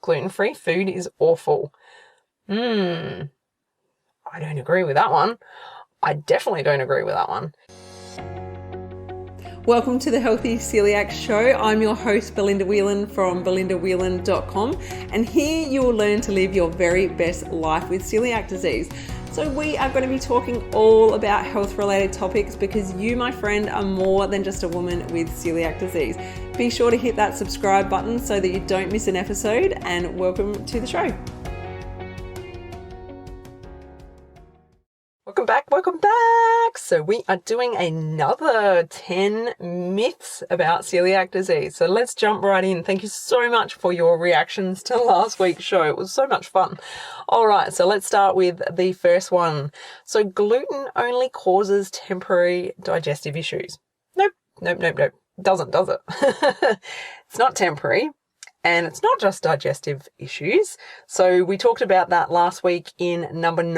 Gluten-free food is awful. I don't agree with that one. I definitely don't agree with that one. Welcome to the Healthy Celiac Show. I'm your host, Belinda Whelan from belindawhelan.com, and here you will learn to live your very best life with celiac disease. So we are going to be talking all about health-related topics because you, my friend, are more than just a woman with celiac disease. Be sure to hit that subscribe button so that you don't miss an episode, and welcome to the show. Welcome back. So we are doing another 10 myths about celiac disease. So let's jump right in. Thank you so much for your reactions to last week's show. It was so much fun. All right, so let's start with the first one. So gluten only causes temporary digestive issues. Nope. Doesn't, does it? It's not temporary. And it's not just digestive issues. So we talked about that last week in number 9,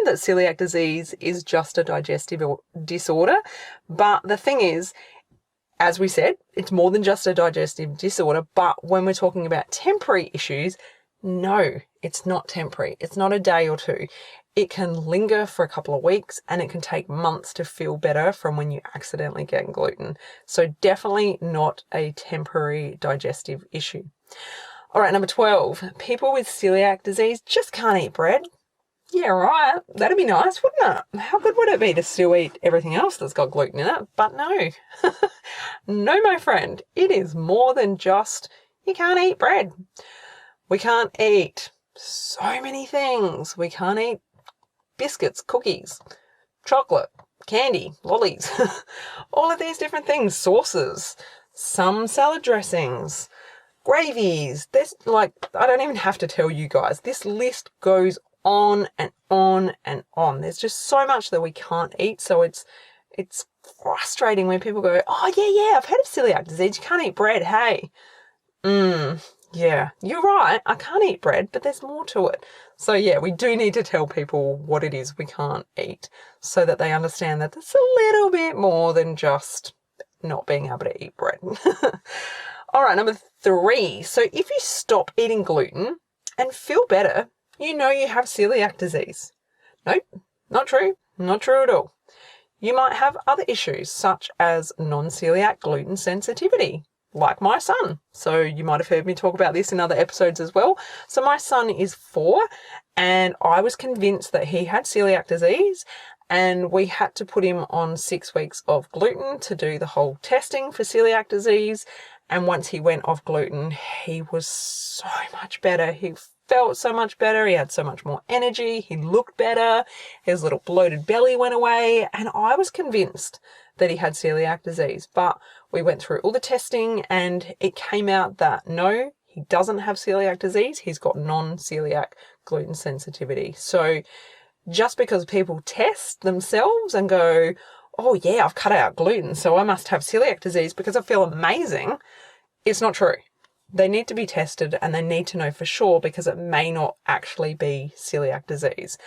that celiac disease is just a digestive disorder. But the thing is, as we said, it's more than just a digestive disorder. But when we're talking about temporary issues, no, it's not temporary. It's not a day or two. It can linger for a couple of weeks and it can take months to feel better from when you accidentally get gluten. So definitely not a temporary digestive issue. All right, number 12, people with celiac disease just can't eat bread. Yeah, right. That'd be nice, wouldn't it? How good would it be to still eat everything else that's got gluten in it? But no. No, my friend. It is more than just you can't eat bread. We can't eat so many things. We can't eat biscuits, cookies, chocolate, candy, lollies, all of these different things, sauces, some salad dressings, gravies. There's I don't even have to tell you guys. This list goes on and on and on. There's just so much that we can't eat. So it's frustrating when people go, oh yeah, I've heard of celiac disease. You can't eat bread. Hey, yeah, you're right. I can't eat bread, but there's more to it. So yeah, we do need to tell people what it is we can't eat so that they understand that there's a little bit more than just not being able to eat bread. All right, number 3. So if you stop eating gluten and feel better, you know you have celiac disease. Nope, not true. Not true at all. You might have other issues such as non-celiac gluten sensitivity, like my son. So you might have heard me talk about this in other episodes as well. So my son is 4 and I was convinced that he had celiac disease, and we had to put him on 6 weeks of gluten to do the whole testing for celiac disease. And once he went off gluten, he was so much better. He felt so much better. He had so much more energy. He looked better. His little bloated belly went away. And I was convinced that he had celiac disease. But we went through all the testing and it came out that no, he doesn't have celiac disease. He's got non-celiac gluten sensitivity. So just because people test themselves and go, oh yeah, I've cut out gluten, so I must have celiac disease because I feel amazing, it's not true. They need to be tested and they need to know for sure because it may not actually be celiac disease.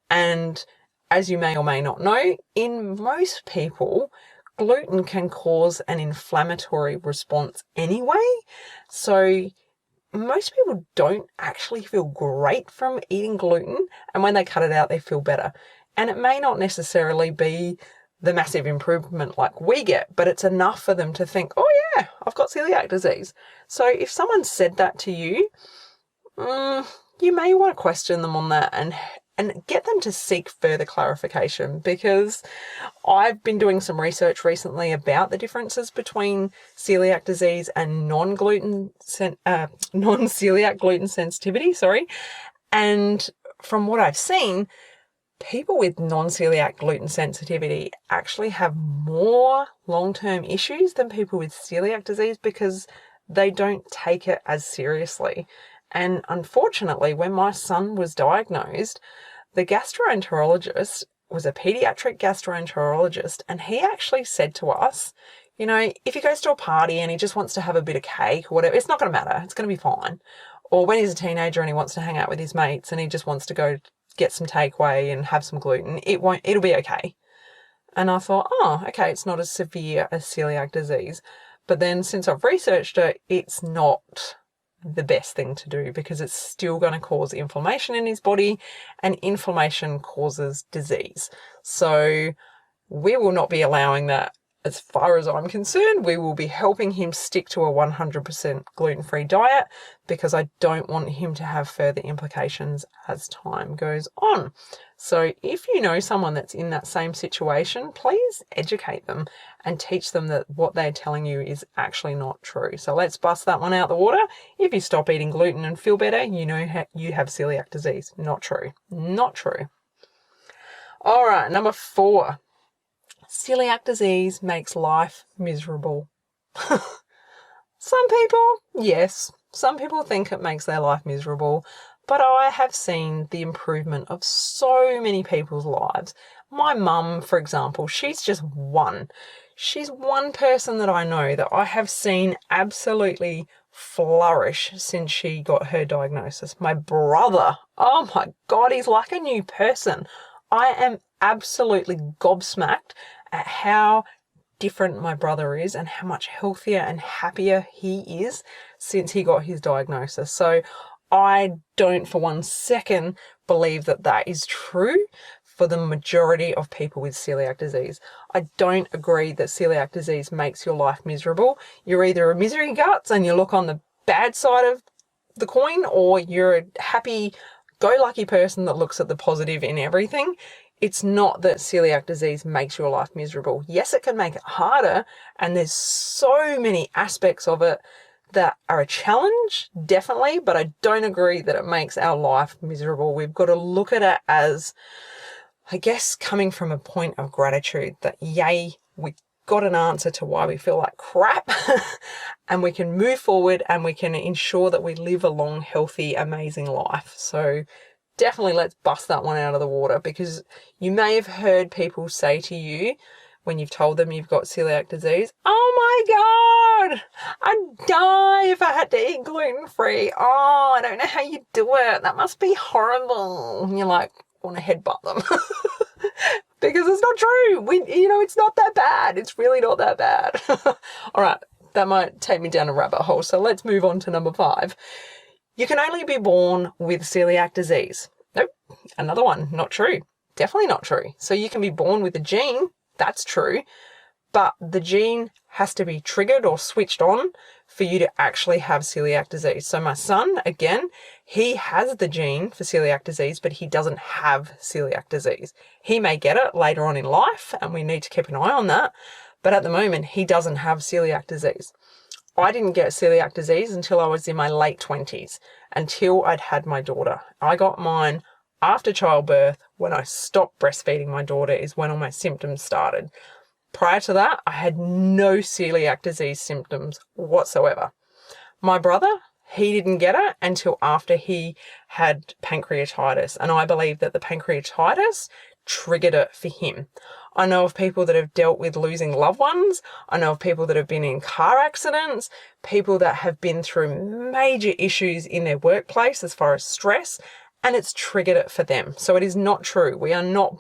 And as you may or may not know, in most people, gluten can cause an inflammatory response anyway. So most people don't actually feel great from eating gluten, and when they cut it out, they feel better. And it may not necessarily be the massive improvement like we get, but it's enough for them to think, oh yeah, I've got celiac disease. So if someone said that to you, you may want to question them on that and get them to seek further clarification, because I've been doing some research recently about the differences between celiac disease and non-celiac gluten sensitivity, and from what I've seen, people with non-celiac gluten sensitivity actually have more long-term issues than people with celiac disease because they don't take it as seriously. And unfortunately, when my son was diagnosed, the gastroenterologist was a pediatric gastroenterologist, and he actually said to us, you know, if he goes to a party and he just wants to have a bit of cake or whatever, it's not going to matter. It's going to be fine. Or when he's a teenager and he wants to hang out with his mates and he just wants to go get some takeaway and have some gluten, it'll be okay. And I thought, oh, okay, it's not as severe as celiac disease. But then since I've researched it, it's not the best thing to do, because it's still going to cause inflammation in his body, and inflammation causes disease. So we will not be allowing that. As far as I'm concerned, we will be helping him stick to a 100% gluten-free diet, because I don't want him to have further implications as time goes on. So if you know someone that's in that same situation, please educate them and teach them that what they're telling you is actually not true. So let's bust that one out the water. If you stop eating gluten and feel better, you know you have celiac disease. Not true. Not true. All right, number 4. Celiac disease makes life miserable. Some people, yes, some people think it makes their life miserable, but I have seen the improvement of so many people's lives. My mum, for example, she's just one. She's one person that I know that I have seen absolutely flourish since she got her diagnosis. My brother, oh my God, he's like a new person. I am absolutely gobsmacked at how different my brother is and how much healthier and happier he is since he got his diagnosis. So I don't for one second believe that that is true for the majority of people with celiac disease. I don't agree that celiac disease makes your life miserable. You're either a misery guts and you look on the bad side of the coin, or you're a happy go lucky person that looks at the positive in everything. It's not that celiac disease makes your life miserable. Yes, it can make it harder, and there's so many aspects of it that are a challenge, definitely, but I don't agree that it makes our life miserable. We've got to look at it as, I guess, coming from a point of gratitude that, yay, we got an answer to why we feel like crap and we can move forward and we can ensure that we live a long, healthy, amazing life. So definitely let's bust that one out of the water, because you may have heard people say to you when you've told them you've got celiac disease, oh my God, I'd die if I had to eat gluten-free. Oh, I don't know how you do it. That must be horrible. And you're like, want to headbutt them. Because it's not true. It's not that bad. It's really not that bad. All right, that might take me down a rabbit hole. So let's move on to number 5. You can only be born with celiac disease. Nope, another one, not true. Definitely not true. So you can be born with a gene, that's true, but the gene has to be triggered or switched on for you to actually have celiac disease. So my son, again, he has the gene for celiac disease, but he doesn't have celiac disease. He may get it later on in life, and we need to keep an eye on that, but at the moment, he doesn't have celiac disease. I didn't get celiac disease until I was in my late 20s, until I'd had my daughter. I got mine after childbirth. When I stopped breastfeeding my daughter is when all my symptoms started. Prior to that, I had no celiac disease symptoms whatsoever. My brother, he didn't get it until after he had pancreatitis, and I believe that the pancreatitis triggered it for him. I know of people that have dealt with losing loved ones. I know of people that have been in car accidents, people that have been through major issues in their workplace as far as stress, and it's triggered it for them. So it is not true. We are not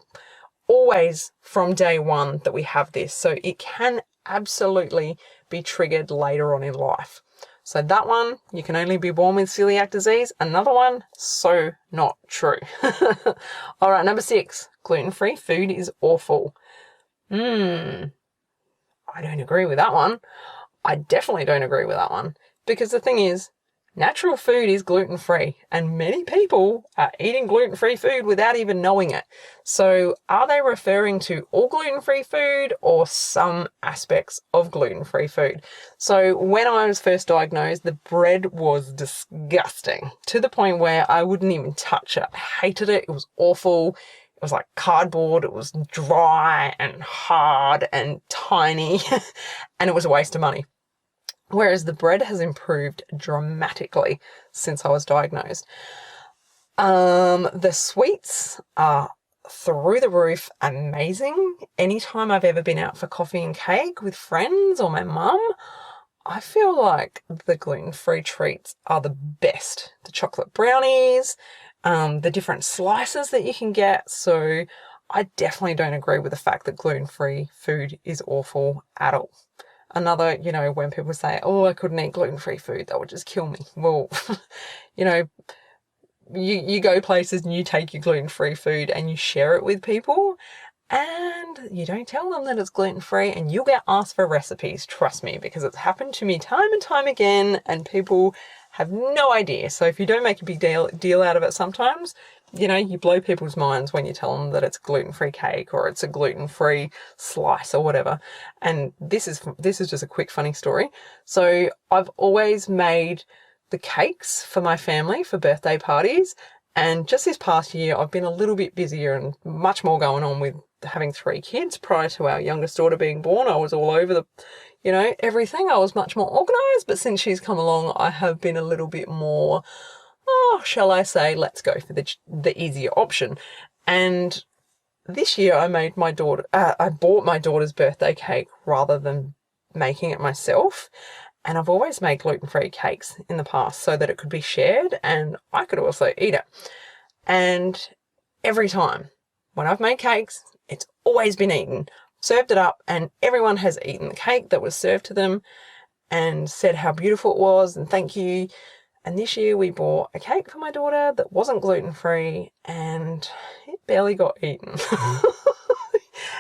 always from day one that we have this. So it can absolutely be triggered later on in life. So that one, you can only be born with celiac disease. Another one, so not true. All right, number 6, gluten-free food is awful. I don't agree with that one. I definitely don't agree with that one, because the thing is, natural food is gluten-free, and many people are eating gluten-free food without even knowing it. So are they referring to all gluten-free food or some aspects of gluten-free food? So when I was first diagnosed, the bread was disgusting, to the point where I wouldn't even touch it. I hated it. It was awful. It was like cardboard. It was dry and hard and tiny, and it was a waste of money. Whereas the bread has improved dramatically since I was diagnosed. The sweets are through the roof amazing. Anytime I've ever been out for coffee and cake with friends or my mum, I feel like the gluten-free treats are the best. The chocolate brownies, the different slices that you can get. So I definitely don't agree with the fact that gluten-free food is awful at all. another, when people say, oh, I couldn't eat gluten-free food, that would just kill me. Well, you know, you go places and you take your gluten-free food and you share it with people, and you don't tell them that it's gluten-free, and you'll get asked for recipes, trust me, because it's happened to me time and time again, and people have no idea. So if you don't make a big deal out of it sometimes, you blow people's minds when you tell them that it's gluten-free cake or it's a gluten-free slice or whatever. And this is just a quick funny story. So I've always made the cakes for my family for birthday parties, and just this past year I've been a little bit busier and much more going on with having 3 kids. Prior to our youngest daughter being born, I was all over the everything. I was much more organized, but since she's come along, I have been a little bit more, shall I say, let's go for the easier option. And this year I bought my daughter's birthday cake rather than making it myself. And I've always made gluten-free cakes in the past so that it could be shared and I could also eat it. And every time when I've made cakes, it's always been eaten. Served it up and everyone has eaten the cake that was served to them and said how beautiful it was and thank you. And this year we bought a cake for my daughter that wasn't gluten-free and it barely got eaten.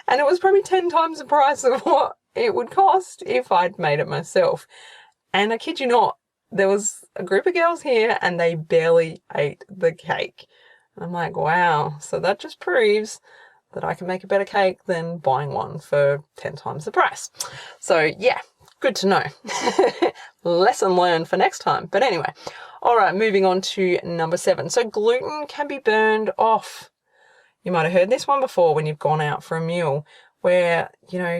And it was probably 10 times the price of what it would cost if I'd made it myself. And I kid you not, there was a group of girls here and they barely ate the cake. And I'm like, wow, so that just proves that I can make a better cake than buying one for 10 times the price. So yeah, good to know. Lesson learned for next time. But anyway, all right, moving on to number 7. So gluten can be burned off. You might have heard this one before when you've gone out for a meal where,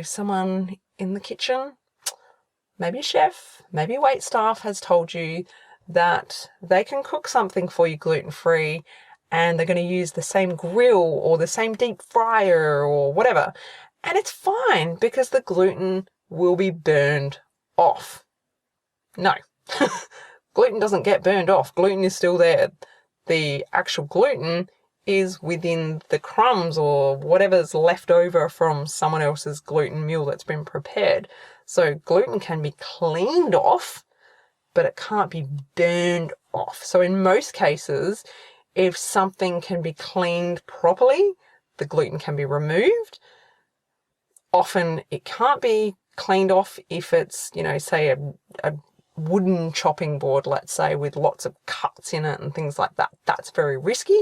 someone in the kitchen, maybe a chef, maybe wait staff has told you that they can cook something for you gluten-free and they're going to use the same grill or the same deep fryer or whatever. And it's fine because the gluten will be burned off. No, gluten doesn't get burned off. Gluten is still there. The actual gluten is within the crumbs or whatever's left over from someone else's gluten meal that's been prepared. So gluten can be cleaned off, but it can't be burned off. So in most cases, if something can be cleaned properly, the gluten can be removed. Often it can't be cleaned off if it's, say a wooden chopping board, let's say, with lots of cuts in it and things like that. That's very risky,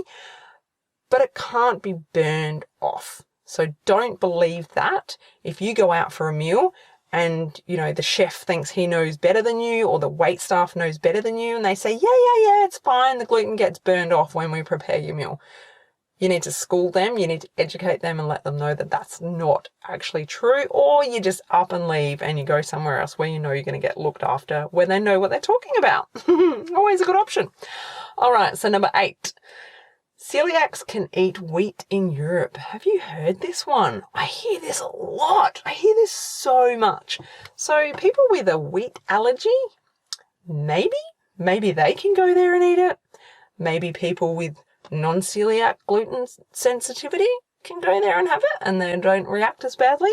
but it can't be burned off. So don't believe that. If you go out for a meal and, the chef thinks he knows better than you or the wait staff knows better than you and they say, yeah, it's fine, the gluten gets burned off when we prepare your meal. You need to school them, you need to educate them and let them know that that's not actually true, or you just up and leave and you go somewhere else where you know you're going to get looked after, where they know what they're talking about. Always a good option. All right, so number 8. Celiacs can eat wheat in Europe. Have you heard this one? I hear this a lot. I hear this so much. So people with a wheat allergy, maybe they can go there and eat it. Maybe people with non-celiac gluten sensitivity can go there and have it and they don't react as badly.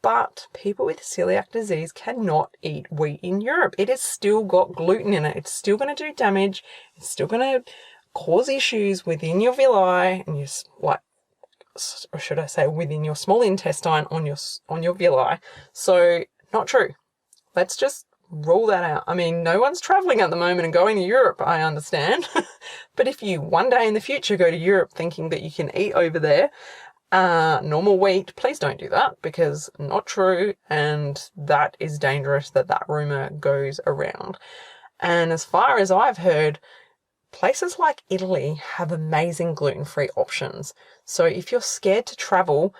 But people with celiac disease cannot eat wheat in Europe. It has still got gluten in it. It's still going to do damage. It's still going to cause issues within your villi and or should I say within your small intestine on your villi. So not true. Let's just rule that out. I mean, no one's traveling at the moment and going to Europe, I understand. But if you one day in the future go to Europe thinking that you can eat over there normal wheat, please don't do that, because not true, and that is dangerous that rumor goes around. And as far as I've heard, places like Italy have amazing gluten-free options. So if you're scared to travel,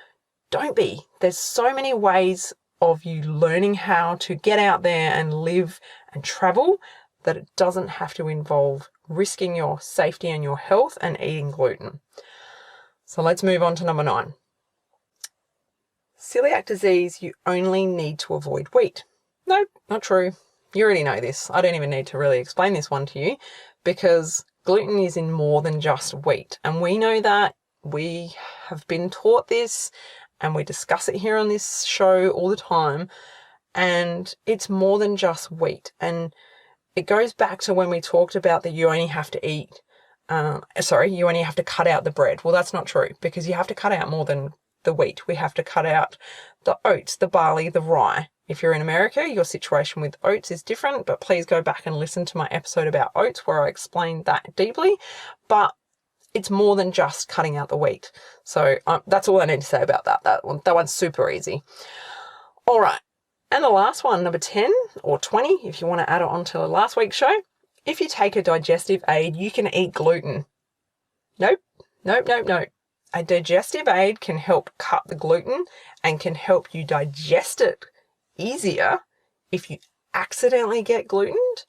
don't be. There's so many ways of you learning how to get out there and live and travel that it doesn't have to involve risking your safety and your health and eating gluten. So let's move on to number 9. Celiac disease, you only need to avoid wheat. No, not true. You already know this. I don't even need to really explain this one to you, because gluten is in more than just wheat. And we know that. We have been taught this and we discuss it here on this show all the time. and it's more than just wheat. And it goes back to when we talked about that you only have to eat, you only have to cut out the bread. Well, that's not true, because you have to cut out more than the wheat. We have to cut out the oats, the barley, the rye. If you're in America, your situation with oats is different, but please go back and listen to my episode about oats where I explained that deeply. But it's more than just cutting out the wheat. So that's all I need to say about that. That one's super easy. All right. And the last one, number 10 or 20, if you want to add it on to last week's show. If you take a digestive aid, you can eat gluten. Nope. A digestive aid can help cut the gluten and can help you digest it easier. If you accidentally get glutened,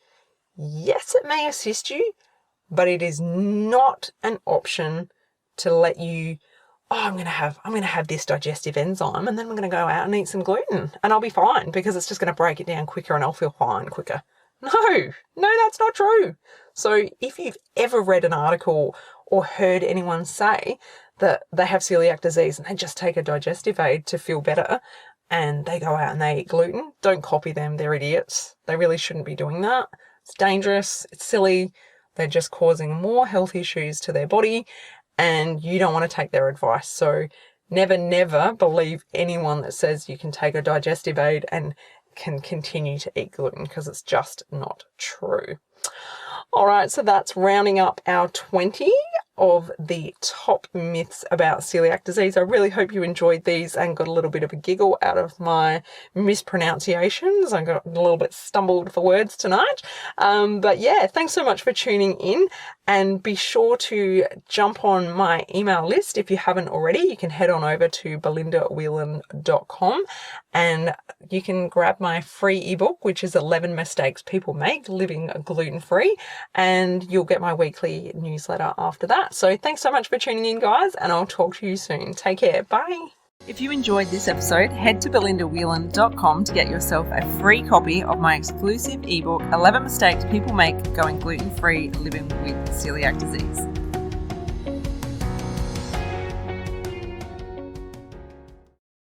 yes, it may assist you, but it is not an option to let you, I'm going to have this digestive enzyme and then I'm going to go out and eat some gluten and I'll be fine because it's just going to break it down quicker and I'll feel fine quicker. No, that's not true. So if you've ever read an article or heard anyone say that they have celiac disease and they just take a digestive aid to feel better and they go out and they eat gluten, don't copy them. They're idiots. They really shouldn't be doing that. It's dangerous. It's silly. They're just causing more health issues to their body and you don't want to take their advice. So never believe anyone that says you can take a digestive aid and can continue to eat gluten, because it's just not true. All right, so that's rounding up our 20 of the top myths about celiac disease. I really hope you enjoyed these and got a little bit of a giggle out of my mispronunciations. I got a little bit stumbled for words tonight. But yeah, thanks so much for tuning in, and be sure to jump on my email list. If you haven't already, you can head on over to belindawhelan.com and you can grab my free ebook, which is 11 Mistakes People Make Living Gluten-Free, and you'll get my weekly newsletter after that. So thanks so much for tuning in, guys, and I'll talk to you soon. Take care. Bye. If you enjoyed this episode, head to belindawhelan.com to get yourself a free copy of my exclusive ebook, 11 Mistakes People Make Going Gluten-Free Living with Celiac Disease.